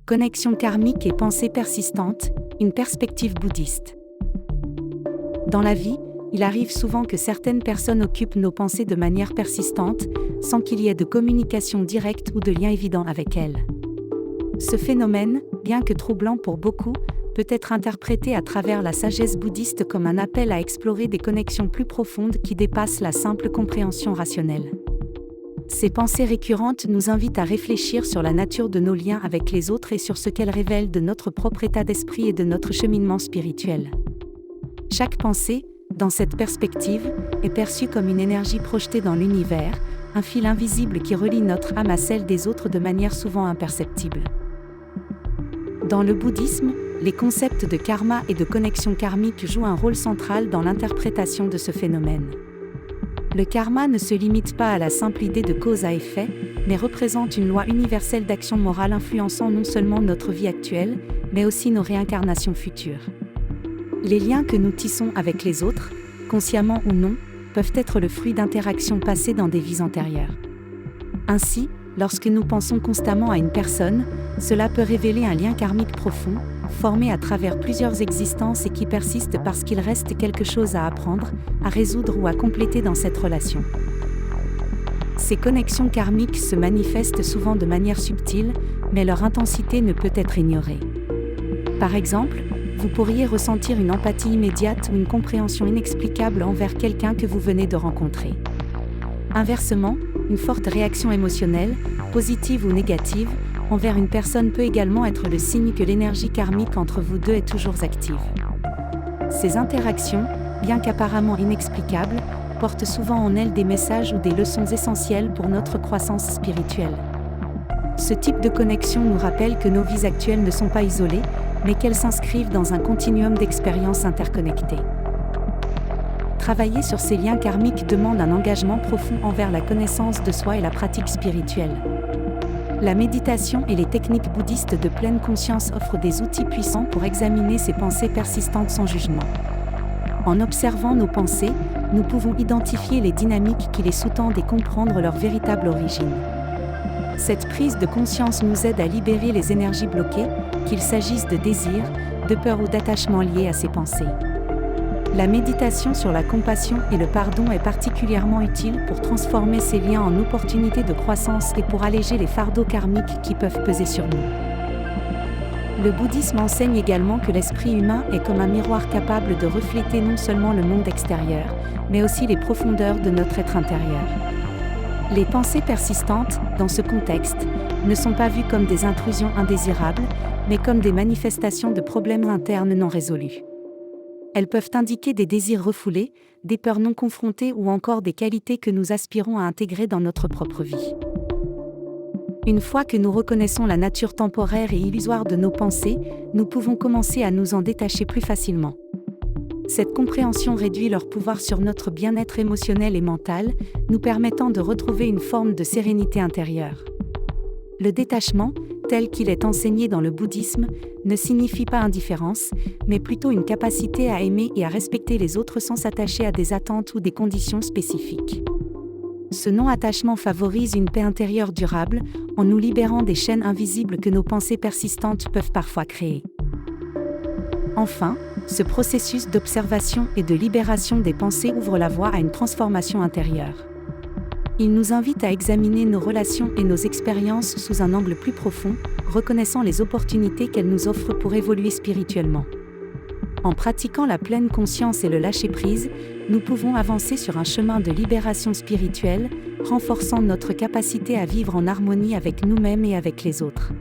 Connexion karmique et pensée persistante, une perspective bouddhiste. Dans la vie, il arrive souvent que certaines personnes occupent nos pensées de manière persistante, sans qu'il y ait de communication directe ou de lien évident avec elles. Ce phénomène, bien que troublant pour beaucoup, peut être interprété à travers la sagesse bouddhiste comme un appel à explorer des connexions plus profondes qui dépassent la simple compréhension rationnelle. Ces pensées récurrentes nous invitent à réfléchir sur la nature de nos liens avec les autres et sur ce qu'elles révèlent de notre propre état d'esprit et de notre cheminement spirituel. Chaque pensée, dans cette perspective, est perçue comme une énergie projetée dans l'univers, un fil invisible qui relie notre âme à celle des autres de manière souvent imperceptible. Dans le bouddhisme, les concepts de karma et de connexion karmique jouent un rôle central dans l'interprétation de ce phénomène. Le karma ne se limite pas à la simple idée de cause à effet, mais représente une loi universelle d'action morale influençant non seulement notre vie actuelle, mais aussi nos réincarnations futures. Les liens que nous tissons avec les autres, consciemment ou non, peuvent être le fruit d'interactions passées dans des vies antérieures. Ainsi, lorsque nous pensons constamment à une personne, cela peut révéler un lien karmique profond, formé à travers plusieurs existences et qui persiste parce qu'il reste quelque chose à apprendre, à résoudre ou à compléter dans cette relation. Ces connexions karmiques se manifestent souvent de manière subtile, mais leur intensité ne peut être ignorée. Par exemple, vous pourriez ressentir une empathie immédiate ou une compréhension inexplicable envers quelqu'un que vous venez de rencontrer. Inversement, une forte réaction émotionnelle, positive ou négative, envers une personne peut également être le signe que l'énergie karmique entre vous deux est toujours active. Ces interactions, bien qu'apparemment inexplicables, portent souvent en elles des messages ou des leçons essentielles pour notre croissance spirituelle. Ce type de connexion nous rappelle que nos vies actuelles ne sont pas isolées, mais qu'elles s'inscrivent dans un continuum d'expériences interconnectées. Travailler sur ces liens karmiques demande un engagement profond envers la connaissance de soi et la pratique spirituelle. La méditation et les techniques bouddhistes de pleine conscience offrent des outils puissants pour examiner ces pensées persistantes sans jugement. En observant nos pensées, nous pouvons identifier les dynamiques qui les sous-tendent et comprendre leur véritable origine. Cette prise de conscience nous aide à libérer les énergies bloquées, qu'il s'agisse de désir, de peur ou d'attachement liés à ces pensées. La méditation sur la compassion et le pardon est particulièrement utile pour transformer ces liens en opportunités de croissance et pour alléger les fardeaux karmiques qui peuvent peser sur nous. Le bouddhisme enseigne également que l'esprit humain est comme un miroir capable de refléter non seulement le monde extérieur, mais aussi les profondeurs de notre être intérieur. Les pensées persistantes, dans ce contexte, ne sont pas vues comme des intrusions indésirables, mais comme des manifestations de problèmes internes non résolus. Elles peuvent indiquer des désirs refoulés, des peurs non confrontées ou encore des qualités que nous aspirons à intégrer dans notre propre vie. Une fois que nous reconnaissons la nature temporaire et illusoire de nos pensées, nous pouvons commencer à nous en détacher plus facilement. Cette compréhension réduit leur pouvoir sur notre bien-être émotionnel et mental, nous permettant de retrouver une forme de sérénité intérieure. Le détachement, tel qu'il est enseigné dans le bouddhisme, ne signifie pas indifférence, mais plutôt une capacité à aimer et à respecter les autres sans s'attacher à des attentes ou des conditions spécifiques. Ce non-attachement favorise une paix intérieure durable, en nous libérant des chaînes invisibles que nos pensées persistantes peuvent parfois créer. Enfin, ce processus d'observation et de libération des pensées ouvre la voie à une transformation intérieure. Il nous invite à examiner nos relations et nos expériences sous un angle plus profond, reconnaissant les opportunités qu'elles nous offrent pour évoluer spirituellement. En pratiquant la pleine conscience et le lâcher-prise, nous pouvons avancer sur un chemin de libération spirituelle, renforçant notre capacité à vivre en harmonie avec nous-mêmes et avec les autres.